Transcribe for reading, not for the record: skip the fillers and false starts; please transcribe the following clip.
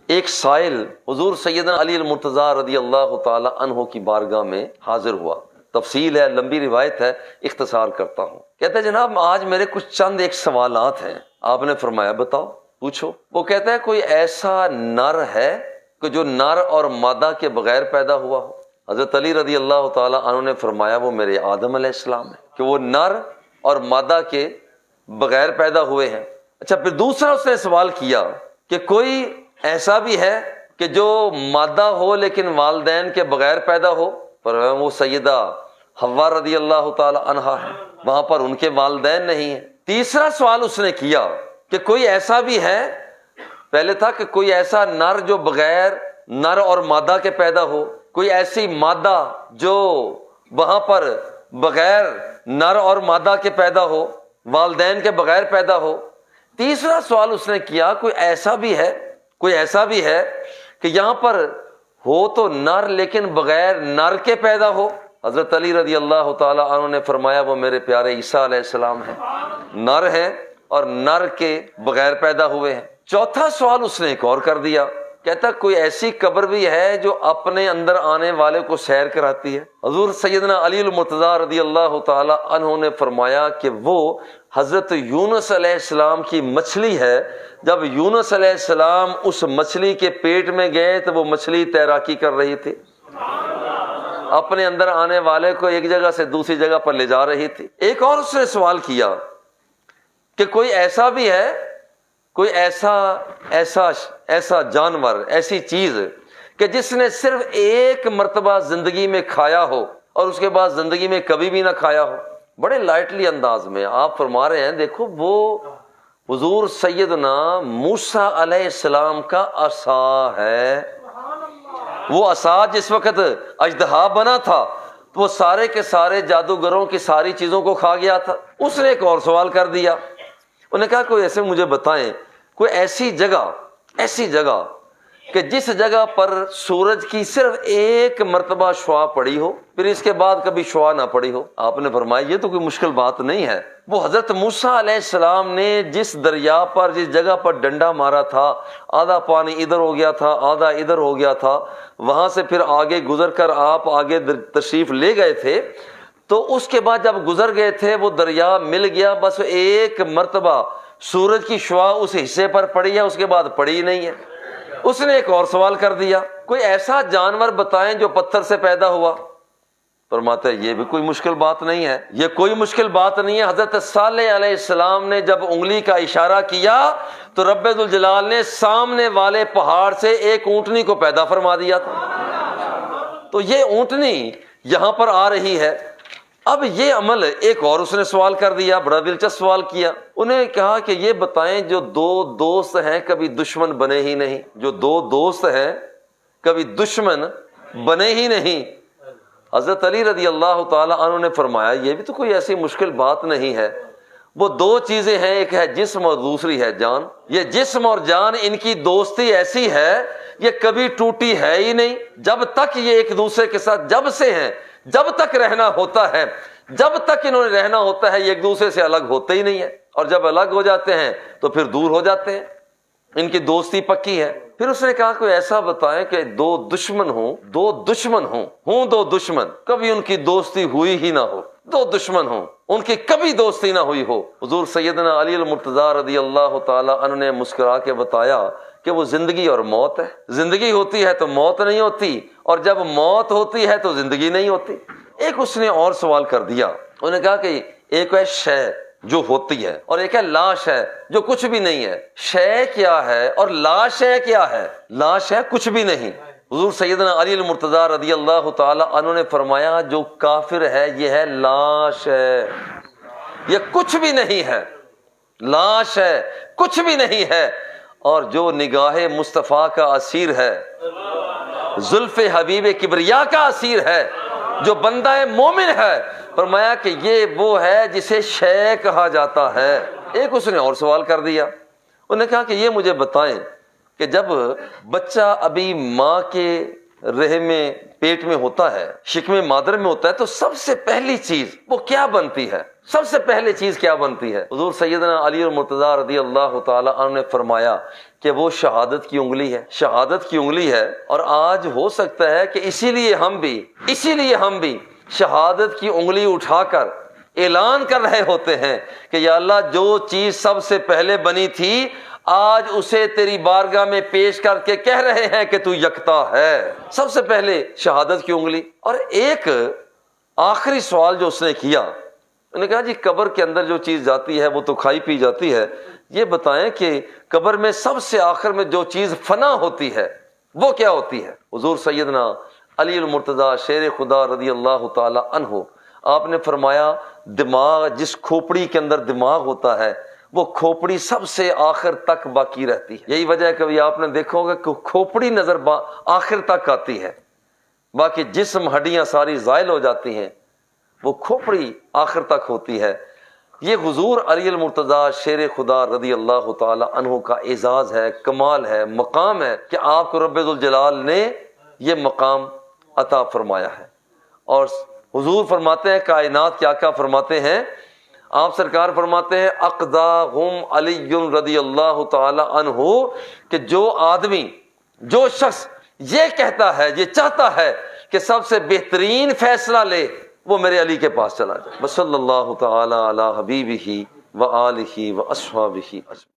ایک سائل حضور سیدنا علی المرتضیٰ رضی اللہ تعالی عنہ کی بارگاہ میں حاضر ہوا. تفصیل ہے، لمبی روایت ہے، اختصار کرتا ہوں. کہتا ہے جناب آج میرے کچھ چند ایک سوالات ہیں. آپ نے فرمایا بتاؤ، پوچھو. وہ کہتا ہے کوئی ایسا نر ہے کہ جو نر اور مادہ کے بغیر پیدا ہوا ہو؟ حضرت علی رضی اللہ تعالی عنہ نے فرمایا وہ میرے آدم علیہ السلام ہے، کہ وہ نر اور مادہ کے بغیر پیدا ہوئے ہیں. اچھا، پھر دوسرا اس نے سوال کیا کہ کوئی ایسا بھی ہے کہ جو مادہ ہو لیکن والدین کے بغیر پیدا ہو؟ پر وہ سیدہ حوا رضی اللہ تعالی عنہا ہے، وہاں پر ان کے والدین نہیں ہیں. تیسرا سوال اس نے کیا کہ کوئی ایسا بھی ہے، پہلے تھا کہ کوئی ایسا نر جو بغیر نر اور مادہ کے پیدا ہو، کوئی ایسی مادہ جو وہاں پر بغیر نر اور مادہ کے پیدا ہو، والدین کے بغیر پیدا ہو. تیسرا سوال اس نے کیا کوئی ایسا بھی ہے کہ یہاں پر ہو تو نر لیکن بغیر نر کے پیدا ہو؟ حضرت علی رضی اللہ تعالی عنہ نے فرمایا وہ میرے پیارے عیسیٰ علیہ السلام ہیں، نر ہیں اور نر کے بغیر پیدا ہوئے ہیں. چوتھا سوال اس نے ایک اور کر دیا، کہتا کوئی ایسی قبر بھی ہے جو اپنے اندر آنے والے کو سیر کراتی ہے؟ حضور سیدنا علی المرتضیٰ رضی اللہ تعالی عنہ نے فرمایا کہ وہ حضرت یونس علیہ السلام کی مچھلی ہے. جب یونس علیہ السلام اس مچھلی کے پیٹ میں گئے تو وہ مچھلی تیراکی کر رہی تھی، اپنے اندر آنے والے کو ایک جگہ سے دوسری جگہ پر لے جا رہی تھی. ایک اور اس نے سوال کیا کہ کوئی ایسا بھی ہے، کوئی ایسا جانور، ایسی چیز کہ جس نے صرف ایک مرتبہ زندگی میں کھایا ہو اور اس کے بعد زندگی میں کبھی بھی نہ کھایا ہو؟ بڑے لائٹلی انداز میں آپ فرما رہے ہیں دیکھو وہ حضور سیدنا موسیٰ علیہ السلام کا عصا ہے. وہ عصا جس وقت اژدہا بنا تھا تو وہ سارے کے سارے جادوگروں کی ساری چیزوں کو کھا گیا تھا. اس نے ایک اور سوال کر دیا، انہوں نے کہا کوئی ایسے مجھے بتائیں کوئی ایسی جگہ کہ جس جگہ پر سورج کی صرف ایک مرتبہ شعاع پڑی ہو پھر اس کے بعد کبھی شعاع نہ پڑی ہو. آپ نے فرمایا یہ تو کوئی مشکل بات نہیں ہے. وہ حضرت موسیٰ علیہ السلام نے جس دریا پر جس جگہ پر ڈنڈا مارا تھا، آدھا پانی ادھر ہو گیا تھا آدھا ادھر ہو گیا تھا، وہاں سے پھر آگے گزر کر آپ آگے تشریف لے گئے تھے، تو اس کے بعد جب گزر گئے تھے وہ دریا مل گیا، بس ایک مرتبہ سورج کی شعاع اس حصے پر پڑی ہے، اس کے بعد پڑی ہی نہیں ہے. اس نے ایک اور سوال کر دیا کوئی ایسا جانور بتائیں جو پتھر سے پیدا ہوا؟ فرماتا ہے یہ بھی کوئی مشکل بات نہیں ہے، یہ کوئی مشکل بات نہیں ہے. حضرت صالح علیہ السلام نے جب انگلی کا اشارہ کیا تو رب ذوالجلال نے سامنے والے پہاڑ سے ایک اونٹنی کو پیدا فرما دیا تھا. تو یہ اونٹنی یہاں پر آ رہی ہے. اب یہ عمل ایک اور اس نے سوال کر دیا، بڑا دلچسپ سوال کیا. انہیں کہا کہ یہ بتائیں جو دو دوست ہیں کبھی دشمن بنے ہی نہیں، جو دو دوست ہیں کبھی دشمن بنے ہی نہیں. حضرت علی رضی اللہ تعالی عنہ نے فرمایا یہ بھی تو کوئی ایسی مشکل بات نہیں ہے. وہ دو چیزیں ہیں، ایک ہے جسم اور دوسری ہے جان. یہ جسم اور جان ان کی دوستی ایسی ہے یہ کبھی ٹوٹی ہے ہی نہیں. جب تک یہ ایک دوسرے کے ساتھ جب سے ہیں، جب تک رہنا ہوتا ہے، جب تک انہوں نے رہنا ہوتا ہے یہ ایک دوسرے سے الگ ہوتے ہی نہیں ہے، اور جب الگ ہو جاتے ہیں تو پھر دور ہو جاتے ہیں. ان کی دوستی پکی ہے. پھر اس نے کہا کوئی ایسا بتائیں کہ دو دشمن کبھی ان کی دوستی ہوئی ہی نہ ہو، دو دشمن ہوں ان کی کبھی دوستی نہ ہوئی ہو. حضور سیدنا علی المرتضیٰ رضی اللہ تعالی عنہ نے مسکرا کے بتایا کہ وہ زندگی اور موت ہے. زندگی ہوتی ہے تو موت نہیں ہوتی، اور جب موت ہوتی ہے تو زندگی نہیں ہوتی. ایک اس نے اور سوال کر دیا، انہوں نے کہا کہ ایک ہے شے جو ہوتی ہے اور ایک ہے لا شے جو کچھ بھی نہیں ہے. شے کیا ہے اور لا شے کیا ہے؟ لا شے کچھ بھی نہیں. حضور سیدنا علی المرتضیٰ رضی اللہ تعالی عنہ نے فرمایا جو کافر ہے یہ ہے لا شے، یہ کچھ بھی نہیں ہے. لا شے کچھ بھی نہیں ہے. اور جو نگاہ مصطفیٰ کا اسیر ہے، زلف حبیب کبریا کا اسیر ہے، جو بندہ مومن ہے، فرمایا کہ یہ وہ ہے جسے شے کہا جاتا ہے. ایک اس نے اور سوال کر دیا، انہوں نے کہا کہ یہ مجھے بتائیں کہ جب بچہ ابھی ماں کے رحم میں پیٹ میں ہوتا ہے، شکم مادر میں ہوتا ہے، تو سب سے پہلی چیز وہ کیا بنتی ہے؟ سب سے پہلے چیز کیا بنتی ہے؟ حضور سیدنا علی المرتضیٰ رضی اللہ تعالی عنہ نے فرمایا کہ وہ شہادت کی انگلی ہے، شہادت کی انگلی ہے۔ اور آج ہو سکتا ہے کہ اسی لیے ہم بھی شہادت کی انگلی اٹھا کر اعلان کر رہے ہوتے ہیں کہ یا اللہ جو چیز سب سے پہلے بنی تھی آج اسے تیری بارگاہ میں پیش کر کے کہہ رہے ہیں کہ تو یکتا ہے۔ سب سے پہلے شہادت کی انگلی۔ اور ایک آخری سوال جو اس نے کیا، انہوں نے کہا جی قبر کے اندر جو چیز جاتی ہے وہ تو کھائی پی جاتی ہے، یہ بتائیں کہ قبر میں سب سے آخر میں جو چیز فنا ہوتی ہے وہ کیا ہوتی ہے؟ حضور سیدنا علی المرتضیٰ شیر خدا رضی اللہ تعالی عنہ آپ نے فرمایا دماغ، جس کھوپڑی کے اندر دماغ ہوتا ہے وہ کھوپڑی سب سے آخر تک باقی رہتی ہے۔ یہی وجہ ہے کہ آپ نے دیکھا ہوگا کہ کھوپڑی نظر آخر تک آتی ہے، باقی جسم ہڈیاں ساری زائل ہو جاتی ہیں، وہ کھوپڑی آخر تک ہوتی ہے۔ یہ حضور علی المرتضیٰ شیر خدا رضی اللہ تعالی عنہ کا اعزاز ہے، کمال ہے، مقام ہے کہ آپ کو رب ذوالجلال نے یہ مقام عطا فرمایا ہے۔ اور حضور فرماتے ہیں، کائنات کیا کیا فرماتے ہیں؟ آپ سرکار فرماتے ہیں اقضاہم علی رضی اللہ تعالی عنہ کہ جو آدمی، جو شخص یہ کہتا ہے، یہ چاہتا ہے کہ سب سے بہترین فیصلہ لے، وہ میرے علی کے پاس چلا جائے۔ صلی اللہ تعالی علی حبیبہ و آلہ و اصحابہ اجمعین۔